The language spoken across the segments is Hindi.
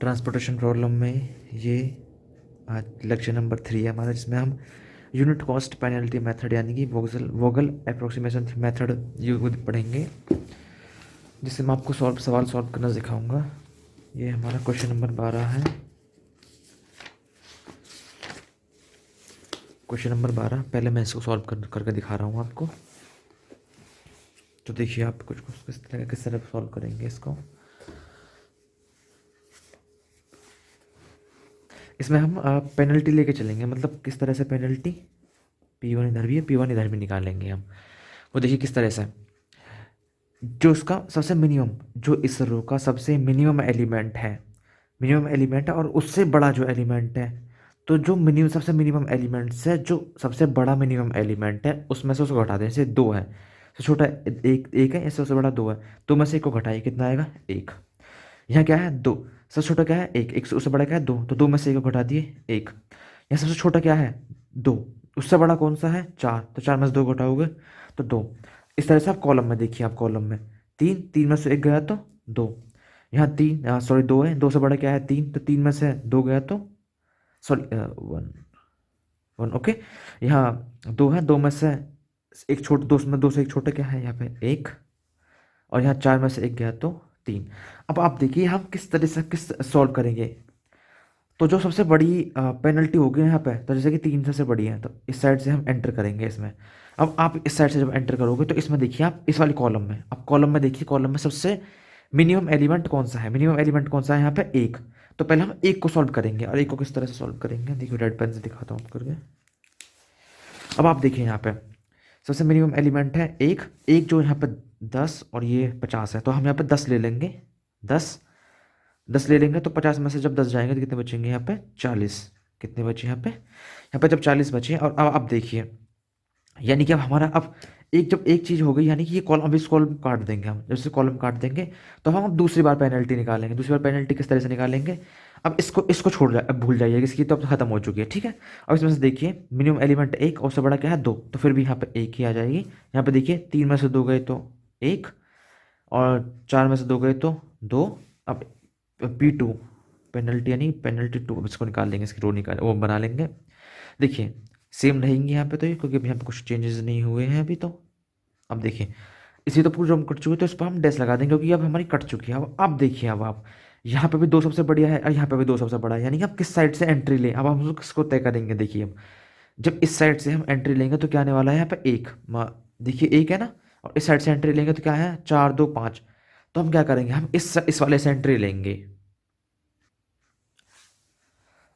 ट्रांसपोर्टेशन प्रॉब्लम में ये आज लेक्चर नंबर 3 है हमारा, जिसमें हम यूनिट कॉस्ट पेनल्टी मेथड यानी कि वोगल अप्रोक्सीमेशन मेथड ये पढ़ेंगे, जिससे मैं आपको सवाल सॉल्व करना सिखाऊंगा। ये हमारा क्वेश्चन नंबर 12 है। क्वेश्चन नंबर 12 पहले मैं इसको सॉल्व करके दिखा रहा हूँ आपको। तो देखिए आप कुछ किस तरह सॉल्व करेंगे इसको। इसमें हम पेनल्टी लेके चलेंगे, मतलब किस तरह से पेनल्टी, P1 इधर भी है, P1 इधर भी निकालेंगे हम। वो देखिए किस तरह से, जो उसका सबसे मिनिमम, जो इस रो का सबसे मिनिमम एलिमेंट है, और उससे बड़ा जो एलिमेंट है, तो जो मिनिमम सबसे मिनिमम एलिमेंट से जो सबसे बड़ा मिनिमम एलिमेंट है उसमें से उसको घटा दें। जैसे 2 है, सबसे छोटा एक है, इससे सबसे बड़ा 2 है, 2 में से 1 को घटाइए, कितना आएगा 1। यहाँ क्या है 2, सबसे छोटा क्या है 1, 1 से उससे बड़ा क्या है 2, तो 2 में से 1 को घटा दिए 1। यहाँ सबसे छोटा क्या है 2, उससे बड़ा कौन सा है 4, तो 4 में से 2 घटाओगे तो 2। इस तरह से आप कॉलम में देखिए, आप कॉलम में 3, 3 में से 1 गया तो 2। यहाँ 3 सॉरी 2 है, 2 से बड़ा क्या है 3, तो 3 में से 2 गया तो सॉरी 1, 1 ओके। यहाँ 2 है, 2 में से एक छोटा, 2 में 2 से एक छोटा क्या है यहाँ पे 1, और यहाँ 4 में से 1 गया तो 3। अब आप देखिए हम किस तरह से किस सॉल्व करेंगे। तो जो सबसे बड़ी पेनल्टी होगी यहाँ पे, तो जैसे कि 3 सबसे बड़ी है, तो इस साइड से हम एंटर करेंगे इसमें। अब आप इस साइड से जब एंटर करोगे तो इसमें देखिए, आप इस वाली कॉलम में, अब कॉलम में देखिए, कॉलम में सबसे मिनिमम एलिमेंट कौन सा है, मिनिमम एलिमेंट कौन सा है यहाँ पे 1। तो पहले हम 1 को सॉल्व करेंगे, और 1 को किस तरह से सॉल्व करेंगे देखिए, रेड पेन से दिखाता हूँ करके। अब आप देखिए यहाँ पे सबसे मिनिमम एलिमेंट है 1, जो यहाँ पे 10 और ये 50 है, तो हम यहाँ पे 10 ले लेंगे। 10 10 ले लेंगे तो 50 में से जब 10 जाएंगे तो कितने बचेंगे यहाँ पे 40। कितने बचे यहाँ पे, जब 40 बचे, और अब देखिए, यानी कि अब हमारा अब जब एक चीज़ हो गई, यानी कि ये कॉलम, अब इस कॉलम को काट देंगे हम, जब इसे कॉलम काट देंगे तो हम अब दूसरी बार पेनल्टी निकालेंगे। दूसरी बार पेनल्टी किस तरह से निकालेंगे, अब इसको छोड़ जाए, अब भूल जाइए, इसकी तो अब खत्म हो चुकी है, ठीक है। अब इसमें से देखिए मिनिमम एलिमेंट 1 और उससे बड़ा क्या है 2, तो फिर भी यहाँ पे 1 ही आ जाएगी। यहाँ पे देखिए 3 में से 2 गए तो 1, और 4 में से 2 गए तो 2। अब P2 पेनल्टी, यानी पेनल्टी 2, अब इसको निकाल लेंगे, इसकी रो निकाल वो बना लेंगे। देखिए सेम रहेंगी यहाँ पे, तो ये क्योंकि अभी यहाँ पे कुछ चेंजेस नहीं हुए हैं अभी तो। अब देखिए इसी तो पूरी हम कट चुके, तो इस पर हम डैश लगा देंगे क्योंकि अब हमारी कट चुकी है। अब देखिए, अब आप यहाँ पे भी 2 सबसे बढ़िया है, और यहाँ पे भी 2 सबसे बड़ा है, यानी कि आप किस साइड से एंट्री लें, अब हम उसको किसको तय करेंगे। देखिए अब जब इस साइड से हम एंट्री लेंगे तो क्या आने वाला है यहाँ पे 1, देखिए 1 है ना, और इस साइड से एंट्री लेंगे तो क्या है 4 2 5। तो हम क्या करेंगे, हम इस वाले से एंट्री लेंगे।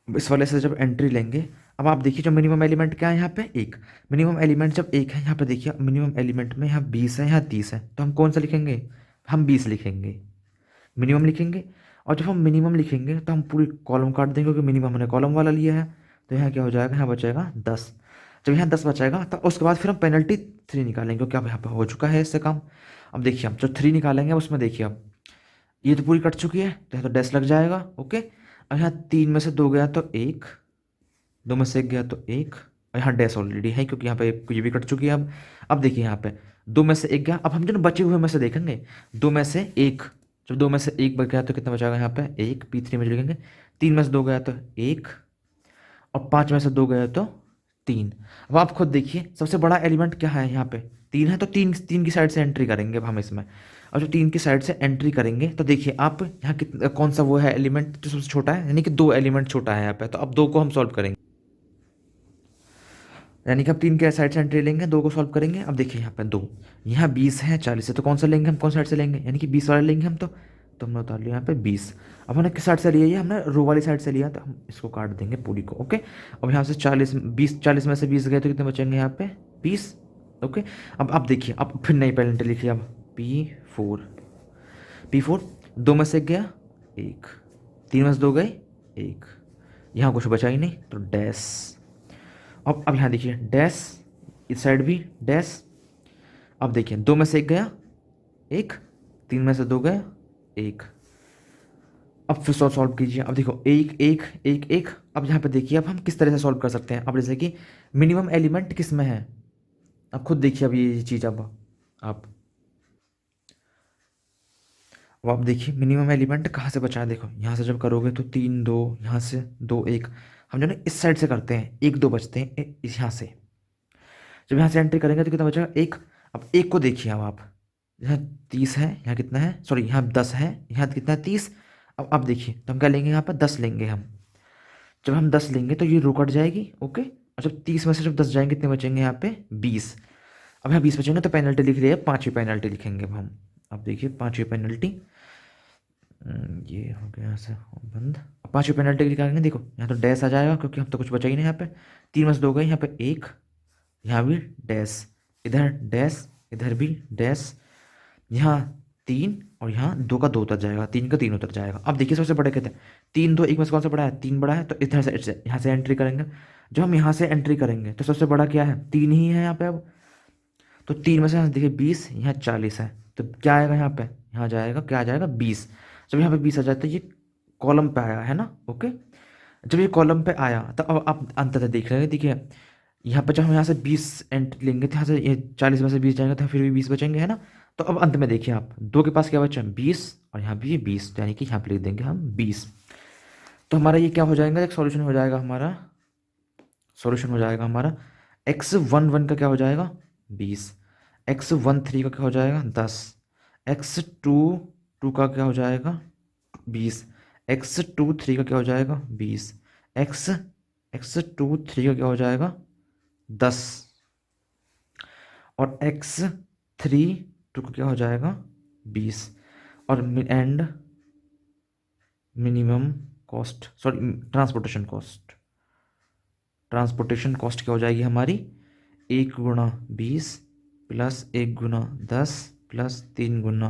इस वाले से जब एंट्री लेंगे, अब आप देखिए जो मिनिमम एलिमेंट क्या है यहाँ पे 1, मिनिमम एलिमेंट जब 1 है, यहाँ पे देखिए मिनिमम एलिमेंट में यहाँ 20 है, यहाँ 30 है, तो हम कौन सा लिखेंगे, हम 20 लिखेंगे, मिनिमम लिखेंगे। और जब हम मिनिमम लिखेंगे तो हम पूरी कॉलम काट देंगे, क्योंकि मिनिमम हमने कॉलम वाला लिया है। तो यहाँ क्या हो जाएगा, यहाँ बचेगा 10। जब यहाँ 10 बचेगा तो उसके बाद फिर हम पेनल्टी 3 निकालेंगे, क्योंकि अब यहाँ पे हो चुका है इससे काम। अब देखिए हम जो 3 निकालेंगे उसमें देखिए, अब ये तो पूरी कट चुकी है, तो यहाँ तो डैश लग जाएगा ओके। और यहाँ 3 में से 2 गया तो 1, 2 में से 1 गया तो 1, और यहाँ डैश ऑलरेडी है क्योंकि यहाँ पे ये भी कट चुकी है। अब देखिए यहाँ पे 2 में से 1 गया, अब हम जो बचे हुए में से देखेंगे, 2 में से 1, जब 2 में से 1 बच गया तो कितना बचाएगा यहाँ पे 1, P3 में लिखेंगे। 3 में से 2 गया तो 1, और 5 में से 2 गया तो 3। अब आप खुद देखिए सबसे बड़ा एलिमेंट क्या है यहाँ पे 3 है, तो 3 की साइड से एंट्री करेंगे अब हम इसमें। और जो 3 की साइड से एंट्री करेंगे तो देखिए आप यहाँ कितना, कौन सा वो है एलिमेंट जो सबसे छोटा है, यानी कि 2 एलिमेंट छोटा है यहाँ पे, तो अब 2 को हम सॉल्व करेंगे। यानी कि अब 3 के साइड से एंट्री लेंगे, 2 को सॉल्व करेंगे। अब देखिए यहाँ पे 2, यहाँ 20 है 40 है, तो कौन सा लेंगे हम, कौन साइड से लेंगे, यानी कि 20 वाला लेंगे हम। तो हमने उतार लिया यहाँ पे 20। अब हमने किस साइड से लिया, ये हमने रो वाली साइड से लिया, तो हम इसको काट देंगे पूरी को ओके। अब यहाँ से 40 में से 20 गए तो कितने बचेंगे यहाँ पे 20 ओके। अब आप देखिए, अब फिर नई पेनल्टी लिखिए, अब P4 2 में से 1 गया 1, 3 में से 2 गए 1, यहाँ कुछ बचा ही नहीं तो डैश। अब यहाँ देखिए डैश, इस साइड भी डैश। अब देखिए 2 में से 1 गया 1, 3 में से 2 गया 1। अब फिर सॉल्व कीजिए, अब देखो 1 1 1 1। अब यहाँ पे देखिए अब हम किस तरह से सॉल्व कर सकते हैं। अब जैसे कि मिनिमम एलिमेंट किस में है, अब खुद देखिए अब ये चीज़, अब आप अब आप देखिए मिनिमम एलिमेंट कहाँ से बचा है, देखो यहाँ से जब करोगे तो 3 2, यहाँ से 2 1, हम जो ना इस साइड से करते हैं, 1 2 बचते हैं यहाँ से। जब यहाँ से एंट्री करेंगे तो कितना बचेगा, एक। अब एक को देखिए, अब आप यहाँ 30 है, यहाँ कितना है, सॉरी यहाँ 10 है, यहाँ कितना है 30। अब देखिए तो हम क्या लेंगे, यहाँ पर 10 लेंगे हम। जब हम 10 लेंगे तो ये रो कट जाएगी, ओके। और जब 30 में से जब 10 जाएंगे कितने बचेंगे यहाँ पे 20। अब यहाँ 20 बचेंगे तो पेनल्टी लिख रही है, 5वीं पेनल्टी लिखेंगे अब हम। अब देखिए 5वीं पेनल्टी, ये हो गया यहाँ से बंद। अब 5वीं पेनल्टी निकालेंगे, देखो यहाँ तो डैश आ जाएगा क्योंकि हम तो कुछ बचा ही नहीं यहाँ पे। 3 में से 2 गए, यहाँ पे 1, यहाँ भी डैश, इधर डैश, इधर भी डैश, यहाँ 3 और यहाँ 2 का 2 उतर जाएगा, 3 का 3 उतर जाएगा। अब देखिए सबसे बड़े कहते हैं 3 2 1 में से कौन सा बड़ा है, 3 बड़ा है, तो इधर से यहाँ से एंट्री करेंगे। जब हम यहाँ से एंट्री करेंगे तो सबसे बड़ा क्या है, 3 ही है यहाँ पे। अब तो 3 में से यहाँ देखिए 20, यहाँ 40 है, तो क्या आएगा यहाँ पे, यहाँ जाएगा, क्या आ जाएगा 20। जब यहाँ पे 20 आ जाए तो ये कॉलम पे आया है ना, ओके। जब ये कॉलम पे आया तो अब आप अंततः देख रहे हैं, देखिए यहाँ पे जब हम यहाँ से 20 एंट्री लेंगे तो यहाँ से ये 40 में से 20 जाएंगे तो फिर भी 20 बचेंगे, है ना। तो अब अंत में देखिए आप 2 के पास क्या बचा, 20, और यहाँ भी ये 20, यानी कि यहाँ पे लिख देंगे हम 20। तो हमारा ये क्या हो जाएगा, एक सॉल्यूशन हो जाएगा हमारा, सॉल्यूशन हो जाएगा हमारा x11 का क्या हो जाएगा 20, x13 का क्या हो जाएगा 10, x22 का क्या हो जाएगा 20, x23 का क्या हो जाएगा 20, x23 का क्या हो जाएगा 10, और x32 का क्या हो जाएगा 20। और and minimum cost, sorry transportation cost, transportation cost क्या हो जाएगी हमारी 1 गुणा 20 प्लस 1 गुणा 10 प्लस 3 गुणा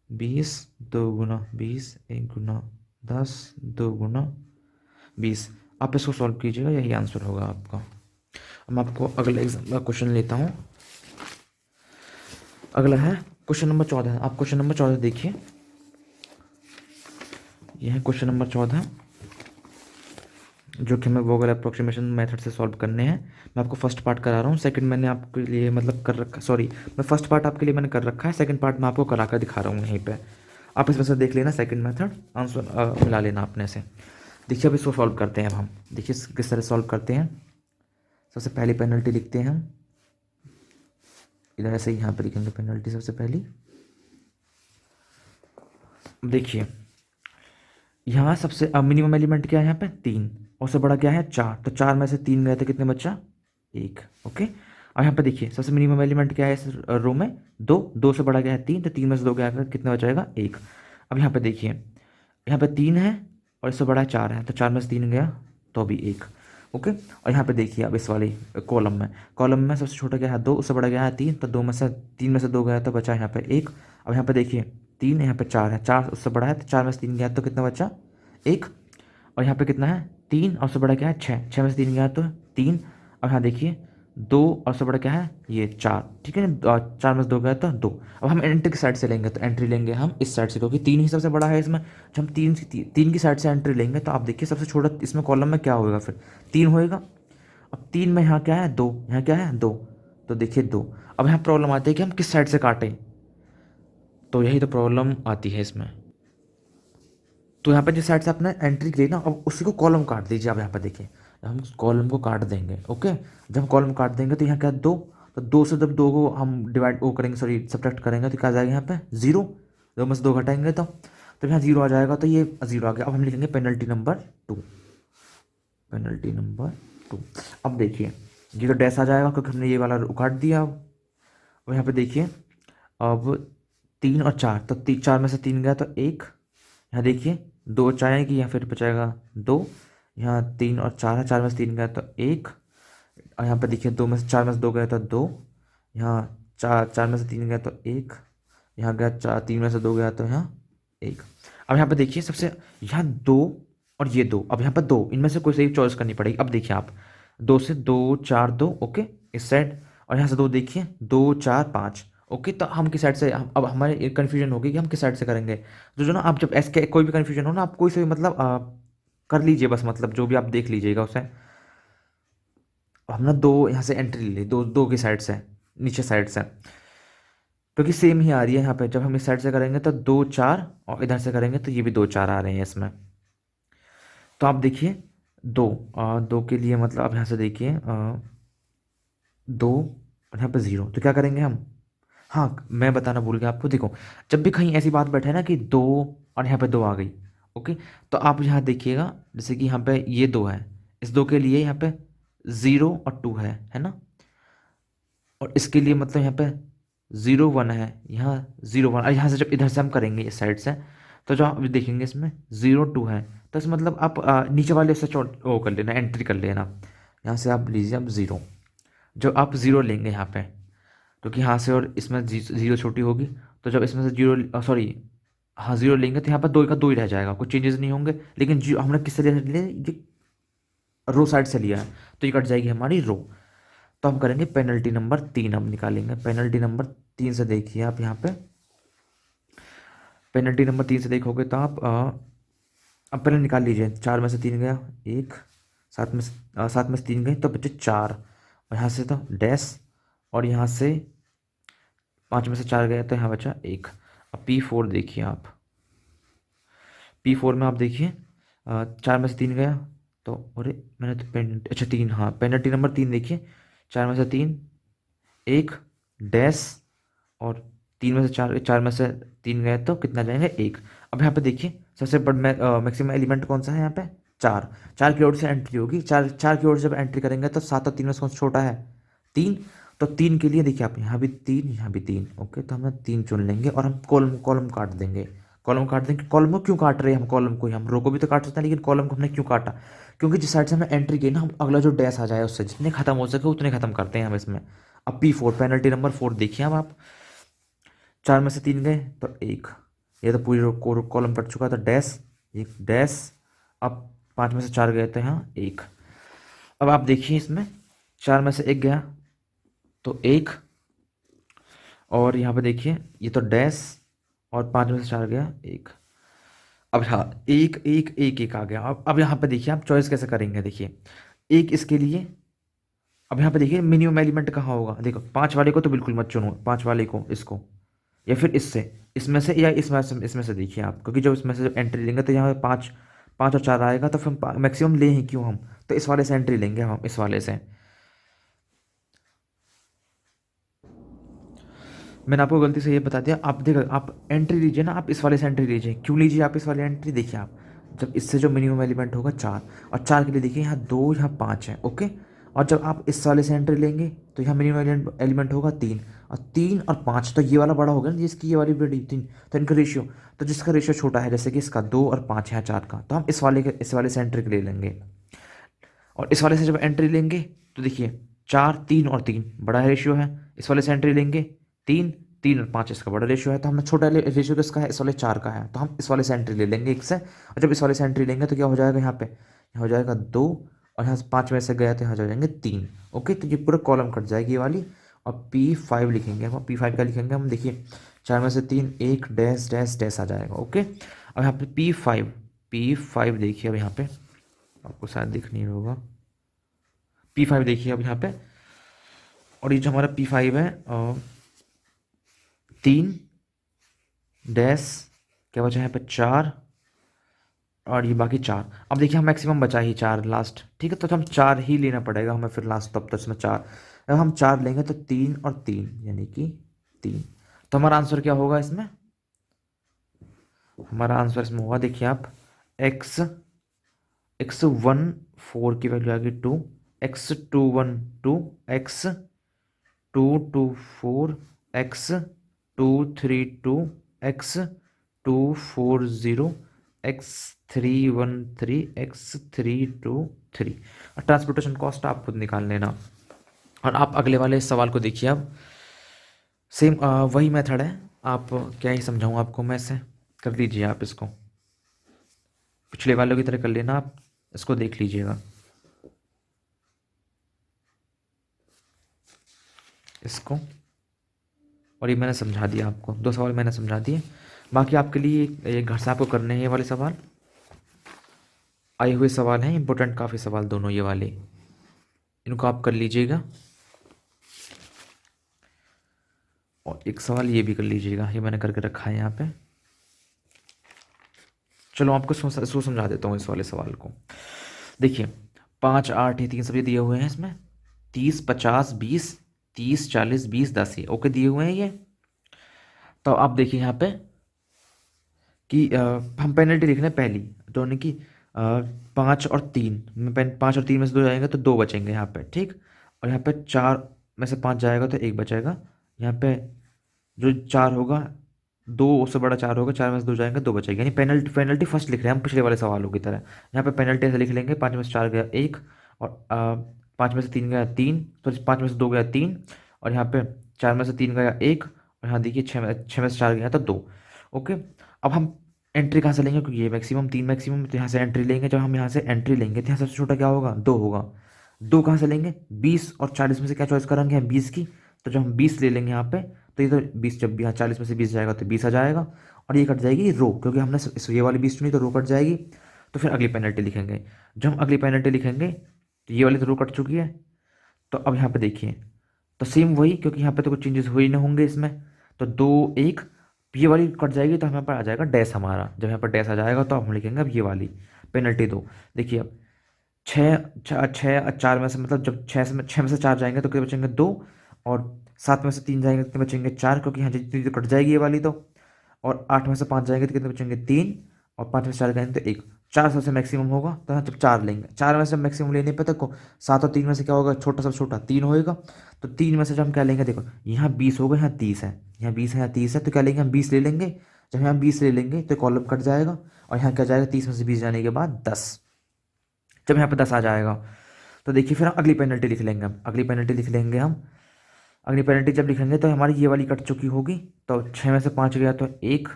20, 2 गुणा 20, 1 गुणा 10, 2 गुणा 20। आप इसको सॉल्व कीजिएगा, यही आंसर होगा आपका। अब मैं आपको अगले एग्जाम का क्वेश्चन लेता हूँ। अगला है क्वेश्चन नंबर 14। आप क्वेश्चन नंबर 14 देखिए, यह है क्वेश्चन नंबर 14, जो कि हमें वोगल अप्रोक्सीमेशन मेथड से सॉल्व करने हैं। मैं आपको फर्स्ट पार्ट करा रहा हूँ, सेकंड मैंने आपके लिए मतलब कर रखा, सॉरी मैं फर्स्ट पार्ट आपके लिए मैंने कर रखा है, सेकंड पार्ट मैं आपको करा कर दिखा रहा हूँ यहीं पे। आप इसमें से देख लेना सेकंड मेथड, आंसर मिला लेना अपने से। देखिए अब इसको सॉल्व करते हैं। अब हम देखिए किस तरह सॉल्व करते हैं। सबसे पहली पेनल्टी लिखते हैं हम, इधर ऐसे यहाँ पर लिखेंगे पेनल्टी सबसे पहली। देखिए यहाँ सबसे मिनिमम एलिमेंट क्या है यहाँ पे 3, और सबसे बड़ा क्या है 4, तो 4 में से 3 गए तो कितने बचा 1, ओके। और यहाँ पे देखिए सबसे मिनिमम एलिमेंट क्या है इस रो में 2, 2 से बड़ा क्या है 3, तो 3 में से 2 गया तो कितना बचाएगा 1। अब यहाँ पे देखिए यहाँ पे 3 है और इससे बड़ा 4 है, तो 4 में से 3 गया तो भी 1, ओके। और यहाँ पे देखिए अब इस वाली कॉलम में सबसे छोटा क्या है 2, उससे बड़ा क्या है 3, तो 3 में से 2 गया तो बचा यहाँ पे 1। अब यहाँ पे देखिए 3, यहाँ पे 4 है, 4 उससे बड़ा है, तो 4 में से 3 गया तो कितना बचा 1। और यहाँ पे कितना है 3, और उससे बड़ा क्या है 6, 6 में से 3 गया तो 3। और यहाँ देखिए 2, और उससे बड़ा क्या है ये 4, ठीक है ना, 4 में से 2 गया तो 2। अब हम एंट्री की साइड से लेंगे, तो एंट्री लेंगे हम इस साइड से, क्योंकि 3 ही सबसे बड़ा है इसमें। जब हम 3 की साइड से एंट्री लेंगे तो आप देखिए सबसे छोटा इसमें कॉलम में क्या होगा, फिर 3 होएगा। अब 3 में यहाँ क्या है 2, यहाँ क्या है 2, तो देखिए 2। अब यहाँ प्रॉब्लम आती है कि हम किस साइड से काटें, तो यही तो प्रॉब्लम आती है इसमें। तो यहाँ पे जिस साइड से आपने एंट्री की ना, अब उसी को कॉलम काट दीजिए। आप यहाँ पे देखिए हम कॉलम को काट देंगे, ओके। जब हम कॉलम काट देंगे तो यहाँ क्या 2, तो 2 से जब 2 को हम डिवाइड वो करेंगे, सॉरी सब्ट्रैक्ट करेंगे तो क्या आ जाएगा यहाँ पे 0, 2 में से 2 घटाएंगे तो यहाँ 0 आ जाएगा, तो ये 0 आ गया। अब हम लिखेंगे पेनल्टी नंबर 2, पेनल्टी नंबर 2। अब देखिए ये तो डैश आ जाएगा क्योंकि हमने ये वाला काट दिया। अब यहाँ पे देखिए अब 3 और 4, तो 4 में से 3 गया तो 1। यहाँ देखिए 2 4 यानी कि यहाँ फिर बचाएगा 2, यहाँ 3 और 4 है, 4 में से 3 गया तो 1। और यहाँ पर देखिए 2 में से 4 में से 2 गया तो 2, यहाँ 4 में से 3 गया तो 1, यहाँ गया 3 में से 2 गया तो यहाँ 1। अब यहाँ पर देखिए सबसे यहाँ 2 और ये 2, अब यहाँ पर 2, इनमें से कोई सही चॉइस करनी पड़ेगी। अब देखिए आप 2 से 2 4 2, ओके इस साइड, और यहाँ से 2 देखिए 2 4 5, ओके। तो हम किस साइड से अब हमारे कन्फ्यूजन होगी कि हम किस साइड से करेंगे। तो जो ना आप जब ऐसे कोई भी कन्फ्यूजन हो ना, आप कोई से भी मतलब कर लीजिए बस, मतलब जो भी आप देख लीजिएगा उसे। हम ना 2 यहाँ से एंट्री ले ली, 2 2 की साइड से, नीचे साइड से। क्योंकि सेम ही आ रही है यहाँ पे, जब हम इस साइड से करेंगे तो 2 4, और इधर से करेंगे तो ये भी 2 4 आ रहे हैं इसमें। तो आप देखिए दो, दो के लिए मतलब आप यहाँ से देखिए दो और यहाँ पे ज़ीरो, तो क्या करेंगे हम। हाँ, मैं बताना भूल गया आपको, देखो जब भी कहीं ऐसी बात बैठे ना कि दो और यहाँ पे दो आ गई, ओके, तो आप यहाँ देखिएगा, जैसे कि यहाँ पे ये दो है, इस दो के लिए यहाँ पे 0 और 2 है ना। और इसके लिए मतलब यहाँ पे 0 1 है, यहाँ 0 1, और यहाँ से जब इधर से हम करेंगे इस साइड से, तो जो आप अभी देखेंगे इसमें 0 2 है, तो इसमें मतलब आप नीचे वाले से वो कर लेना, एंट्री कर लेना। यहाँ से आप लीजिए आप ज़ीरो, जो आप ज़ीरो लेंगे यहाँ पे, क्योंकि यहाँ से और इसमें ज़ीरो छोटी होगी, तो जब इसमें से जीरो सॉरी हाँ ज़ीरो लेंगे तो यहाँ पर दो का दो ही रह जाएगा, कुछ चेंजेस नहीं होंगे। लेकिन जी हमने किससे लिया, ये रो साइड से लिया है, तो ये कट जाएगी हमारी रो। तो हम करेंगे पेनल्टी नंबर 3, हम निकालेंगे पेनल्टी नंबर 3 से। देखिए आप यहाँ पे पेनल्टी नंबर 3 से देखोगे तो आप अब पहले निकाल लीजिए, 4 में से 3 गया 1, 7 में से 3 गए तो बचे 4, और यहाँ से तो डैश, और यहाँ से 5 में से 4 गया तो यहाँ बचा 1। अब P4 देखिए आप, P4 में आप देखिए 4 में से 3 गया, तो अरे मैंने तो पेनल्टी, अच्छा 3, हाँ पेनल्टी नंबर 3 देखिए, 4 में से 3 1 डैश, और 3 में से 4, 4 में से 3 गए तो कितना जाएंगे 1। अब यहाँ पे देखिए सबसे बड़ा मैक्सिमम एलिमेंट कौन सा है यहाँ पे, 4। 4 की ओर से एंट्री होगी, 4 की ओर से जब एंट्री करेंगे तो 7 और 3 में से कौन सा छोटा है, 3। तो 3 के लिए देखिए आप यहाँ भी 3, यहाँ भी 3, ओके, तो हम 3 चुन लेंगे और हम कॉलम कॉलम काट देंगे। कॉलम काट देंगे, कॉलम को क्यों काट रहे हैं हम, कॉलम को ही, हम रो को भी तो काट सकते हैं, लेकिन कॉलम को हमने क्यों काटा, क्योंकि जिस साइड से हमने एंट्री की ना, हम अगला जो डैश आ जाए उससे जितने खत्म हो सके उतने खत्म करते हैं हम इसमें। अब P4 पेनल्टी नंबर 4 देखिए अब आप, 4 में से 3 गए तो 1, ये तो पूरी कॉलम कट चुका था, डैश, एक डैश। अब 5 में से 4 गए तो यहाँ 1। अब आप देखिए इसमें 4 में से 1 गया तो 1, और यहाँ पे देखिए ये तो डैश, और 5 में से 4 गया 1। अब हाँ, एक एक एक एक आ गया। अब यहाँ पे देखिए आप चॉइस कैसे करेंगे, देखिए एक इसके लिए, अब यहाँ पे देखिए मिनिमम एलिमेंट कहाँ होगा, देखो 5 वाले को तो बिल्कुल मत चुनो, 5 वाले को, इसको, या फिर इससे, इसमें से, या इसमें से देखिए आप, क्योंकि जब इसमें से जब एंट्री लेंगे तो यहाँ पे 5 5 और 4 आएगा, तो फिर मैक्सिमम ले ही क्यों हम, तो इस वाले से एंट्री लेंगे हम, इस वाले से। मैंने आपको गलती से ये बता दिया, आप देखो आप एंट्री लीजिए ना, आप इस वाले से एंट्री लीजिए, क्यों लीजिए आप इस वाले एंट्री, देखिए आप जब इससे जो मिनिमम एलिमेंट होगा 4, और 4 के लिए देखिए यहाँ 2 यहाँ 5 है, ओके। और जब आप इस वाले से एंट्री लेंगे तो यहाँ मिनिमम एलिमेंट होगा 3, और 3 और 5, तो ये वाला बड़ा हो गया ना जिसकी, ये वाली बड़ी 3, तो इनका रेशियो, तो जिसका रेशियो छोटा है जैसे कि इसका 2 और 5 है 4 का, तो हम इस वाले से एंट्री ले लेंगे। और इस वाले से जब एंट्री लेंगे तो देखिए 4 3 और 3 बड़ा रेशियो है, इस वाले से एंट्री लेंगे 3 3 और 5 इसका बड़ा रेशियो है, तो हमने छोटा रेशियो किसका है, इस वाले 4 का है, तो हम इस वाले से एंट्री ले लेंगे एक से। और जब इस वाले से एंट्री लेंगे तो क्या हो जाएगा यहाँ पे, यहाँ हो जाएगा 2, और यहाँ से 5 में से गया तो यहाँ हो जाएंगे 3, ओके, तो ये पूरा कॉलम कट जाएगी ये वाली। और P5 लिखेंगे हम, P5 का लिखेंगे हम, देखिए 4 में से 3 1 डैश डैश डैश आ जाएगा, ओके। अब यहाँ पे P5 देखिए, अब यहाँ पे आपको शायद दिख नहीं रहा होगा, P5 देखिए अब यहाँ पे, और ये जो हमारा P5 है 3 डैश, क्या बचा यहाँ पे 4, और ये बाकी 4। अब देखिए हम मैक्सिमम बचा ही 4 लास्ट, ठीक है, तो हम 4 ही लेना पड़ेगा हमें फिर लास्ट, तब तक इसमें 4, अब हम 4 लेंगे तो 3 और 3 यानी कि 3। तो हमारा आंसर क्या होगा इसमें, हमारा आंसर इसमें होगा, देखिए आप x x1 4 की वैल्यू आ गई 2, x21 2, x2 2 4, x2 3 2, x2 4 0, x3 1 3, x3 2 3। और ट्रांसपोर्टेशन कॉस्ट आप खुद निकाल लेना। और आप अगले वाले सवाल को देखिए, अब सेम वही मेथड है, आप क्या ही समझाऊँ आपको मैं, इसे कर लीजिए आप, इसको पिछले वालों की तरह कर लेना आप, इसको देख लीजिएगा, इसको। और ये मैंने समझा दिया आपको, 2 सवाल मैंने समझा दिए, बाकी आपके लिए ये घर से आपको करने हैं ये वाले सवाल, आए हुए सवाल हैं, इंपॉर्टेंट काफ़ी सवाल दोनों ये वाले, इनको आप कर लीजिएगा। और एक सवाल ये भी कर लीजिएगा, ये मैंने करके रखा है यहाँ पे। चलो आपको सो समझा देता हूँ इस वाले सवाल को। देखिए 5 8 ये 3 सभी दिए हुए हैं इसमें, 30 50 20 30 40 20 10 ये ओके दिए हुए हैं ये। तो आप देखिए यहाँ पे कि हम पेनल्टी लिख रहे हैं पहली, तो यानी कि 5 और 3 में 5 और 3 में से 2 जाएंगे तो 2 बचेंगे यहाँ पे, ठीक। और यहाँ पे 4 में से 5 जाएगा तो 1 बचेगा। यहाँ पे जो 4 होगा, 2 उससे बड़ा 4 होगा, 4 में से 2 जाएंगे 2 बचेगा, यानी पेनल्टी पेनल्टी फर्स्ट लिख रहे हैं हम पिछले वाले सवालों की तरह। यहाँ पे पेनल्टी ऐसे लिख लेंगे, 5 में से 4 गया 1, और 5 में से 3 गया 3, तो 5 में से 2 गया 3, और यहाँ पे 4 में से 3 गया 1, और यहाँ देखिए 6 में से 4 गया तो 2। ओके, अब हम एंट्री कहाँ से लेंगे, क्योंकि ये मैक्सिमम 3 मैक्सिमम, तो यहाँ से एंट्री लेंगे। जब हम यहाँ से एंट्री लेंगे तो यहाँ सबसे छोटा क्या होगा, 2 होगा। 2 कहाँ से लेंगे, 20 और 40 में से क्या चॉइस करेंगे हम, 20 की। तो जब हम 20 ले लेंगे यहाँ पे, तो ये तो 20, जब यहाँ 40 में से 20 जाएगा तो 20 आ जाएगा, और ये कट जाएगी रो, क्योंकि हमने ये वाली 20 चुनी तो रो कट जाएगी। तो फिर अगली पेनल्टी लिखेंगे। जब हम अगली पेनल्टी लिखेंगे तो ये वाली तो रो कट चुकी है। तो अब यहाँ पे देखिए, तो सेम वही, क्योंकि यहाँ पे तो कुछ चेंजेस हो ही नहीं होंगे इसमें। तो 2 1 ये वाली कट जाएगी, तो हमारे पर आ जाएगा डैश हमारा। जब यहाँ पर डैश आ जाएगा तो हम लिखेंगे अब ये वाली पेनल्टी 2। देखिए अब 4 में से, मतलब जब 6 में से 4 जाएंगे तो कितने बचेंगे, 2, और 7 में से 3 जाएंगे तो कितने बचेंगे, 4, क्योंकि यहाँ जितनी तो कट जाएगी ये वाली तो। और 8 में से 5 जाएंगे तो कितने बचेंगे, 3, और 5 में से 4 जाएंगे तो 1। 4 सबसे मैक्सिमम होगा, तो यहाँ जब 4 लेंगे, 4 में से मैक्सिमम लेने पे तो 7 और 3 में से क्या होगा, छोटा सब छोटा 3 होएगा। तो 3 में से जब हम क्या लेंगे, देखो यहाँ 20 होगा, यहाँ 30 है, यहाँ 20 है, यहाँ 30 है, तो क्या लेंगे हम, 20 ले लेंगे। जब यहाँ 20 ले लेंगे तो कॉलम कट जाएगा, और यहाँ क्या जाएगा, 30 में से 20 जाने के बाद 10। जब यहाँ पे 10 आ जाएगा तो देखिए फिर हम अगली पेनल्टी लिख लेंगे, हम अगली पेनल्टी लिख लेंगे। हम अगली पेनल्टी जब लिखेंगे तो हमारी ये वाली कट चुकी होगी। तो 6 में से 5 गया तो 1,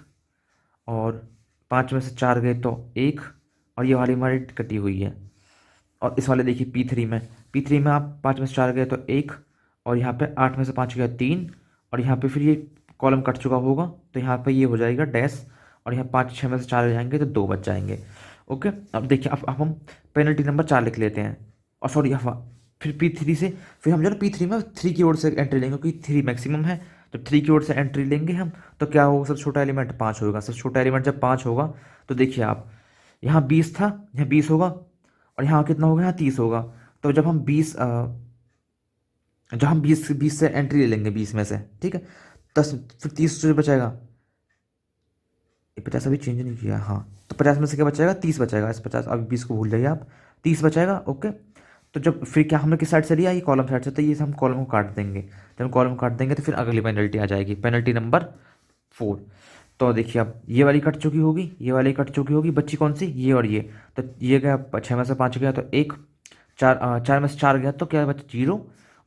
और 5 में से 4 गए तो 1, और ये वाली हमारी कटी हुई है। और इस वाले देखिए P3 में आप 5 में से 4 गए तो 1, और यहाँ पे 8 में से 5 गया 3, और यहाँ पे फिर ये कॉलम कट चुका होगा, तो यहाँ पे ये हो जाएगा डैश, और यहाँ 5 6 में से 4 जाएंगे तो 2 बच जाएंगे। ओके, अब देखिए अब हम पेनल्टी नंबर 4 लिख लेते हैं। और सॉरी, फिर P3 से, फिर हम जो है P3 में 3 की ओर से एंट्री लेंगे, क्योंकि 3 मैक्सिमम है। जब 3 की ओर से एंट्री लेंगे हम, तो क्या होगा, सबसे छोटा एलिमेंट 5 होगा। सबसे छोटा एलिमेंट जब 5 होगा, तो देखिए आप, यहाँ 20 था, यहाँ 20 होगा, और यहाँ कितना होगा, यहाँ 30 होगा। तो जब हम 20 से एंट्री ले लेंगे, 20 में से, ठीक है, 10, फिर 30 जो बचेगा, ये 50 अभी चेंज नहीं किया, हाँ, तो 50 में से क्या बचेगा, 30 बचेगा। इस 50, अभी 20 को भूल जाइए आप, 30 बचेगा। ओके, तो जब फिर क्या हमने किस साइड से लिया, ये कॉलम साइड से, तो ये हम कॉलम को काट देंगे। जब हम कॉलम काट देंगे तो फिर अगली पेनल्टी आ जाएगी, पेनल्टी नंबर 4। तो देखिए अब ये वाली कट चुकी होगी, ये वाली कट चुकी होगी, बच्ची कौन सी, ये और ये। तो ये गया 6 में से 5 गया तो 1, 4 में से 4 गया तो क्या बचा, 0,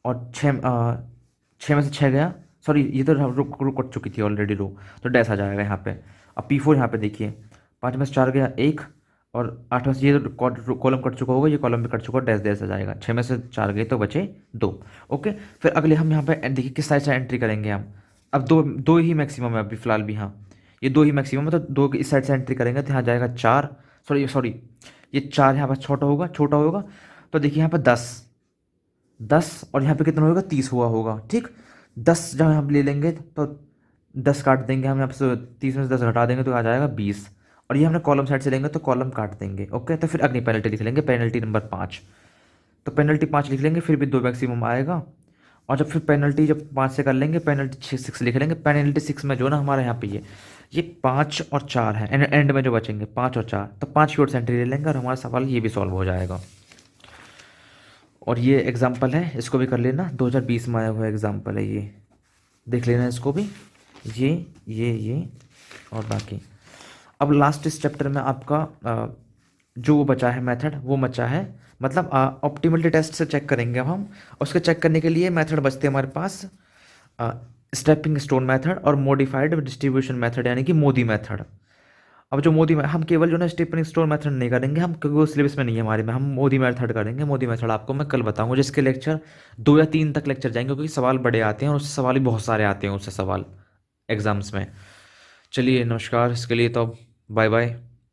और 6 में से 6 गया, सॉरी ये तो रो कट चुकी थी ऑलरेडी रो, तो डैश आ जाएगा यहाँ पे। अब P4 यहाँ पे देखिए, 5 में से 4 गया 1, और 8 में से ये तो कॉलम कट चुका होगा, ये कॉलम भी कट चुका, डैश डैश आ जाएगा। 6 में से 4 गए तो बचे 2। ओके, फिर अगले हम यहाँ पे देखिए किस साइड से एंट्री करेंगे हम। अब दो दो ही मैक्सिमम है अभी फिलहाल भी, हाँ ये 2 ही मैक्सिमम है, तो 2 इस साइड से एंट्री करेंगे तो यहाँ जाएगा 4, सॉरी ये 4 यहाँ पर छोटा होगा। तो देखिए यहाँ पर 10, और यहाँ पे कितना होगा, 30 हुआ होगा, ठीक। 10 जब हम ले लेंगे तो 10 काट देंगे हम, यहाँ से 30 में से 10 घटा देंगे तो आ जाएगा 20, और ये हमने कॉलम साइड से लेंगे तो कॉलम काट देंगे। ओके, तो फिर अगली पेनल्टी लिख लेंगे, पेनल्टी नंबर 5। तो पेनल्टी 5 लिख लेंगे, फिर भी 2 मैक्सिमम आएगा। और जब फिर पेनल्टी जब 5 से कर लेंगे, पेनल्टी 6 लिख लेंगे। पेनल्टी 6 में जो ना हमारे यहाँ पे ये 5 और 4 है, एंड में जो बचेंगे 5 और 4, तो 5 की ओर से एंट्री ले लेंगे, और हमारा सवाल ये भी सॉल्व हो जाएगा। और ये एग्जाम्पल है, इसको भी कर लेना, 2020 में आया हुआ एग्जाम्पल है, ये देख लेना इसको भी, ये और बाकी। अब लास्ट इस चैप्टर में आपका जो वो बचा है मेथड, वो बचा है, मतलब ऑप्टिमलिटी टेस्ट से चेक करेंगे अब हम। उसके चेक करने के लिए मेथड बचते हैं हमारे पास, स्टेपिंग स्टोन मेथड और मॉडिफाइड डिस्ट्रीब्यूशन मेथड, यानी कि मोदी मेथड। अब जो हम केवल जो ना स्टेपिंग स्टोन मेथड नहीं करेंगे हम, क्योंकि वो सिलेबस में नहीं है हमारे में, हम मोदी मेथड करेंगे। मोदी मेथड आपको मैं कल बताऊंगा, जिसके लेक्चर 2 या 3 तक लेक्चर जाएंगे, क्योंकि सवाल बड़े आते हैं और उससे सवाल भी बहुत सारे आते हैं उससे सवाल एग्जाम्स में। चलिए नमस्कार, इसके लिए तो बाय बाय।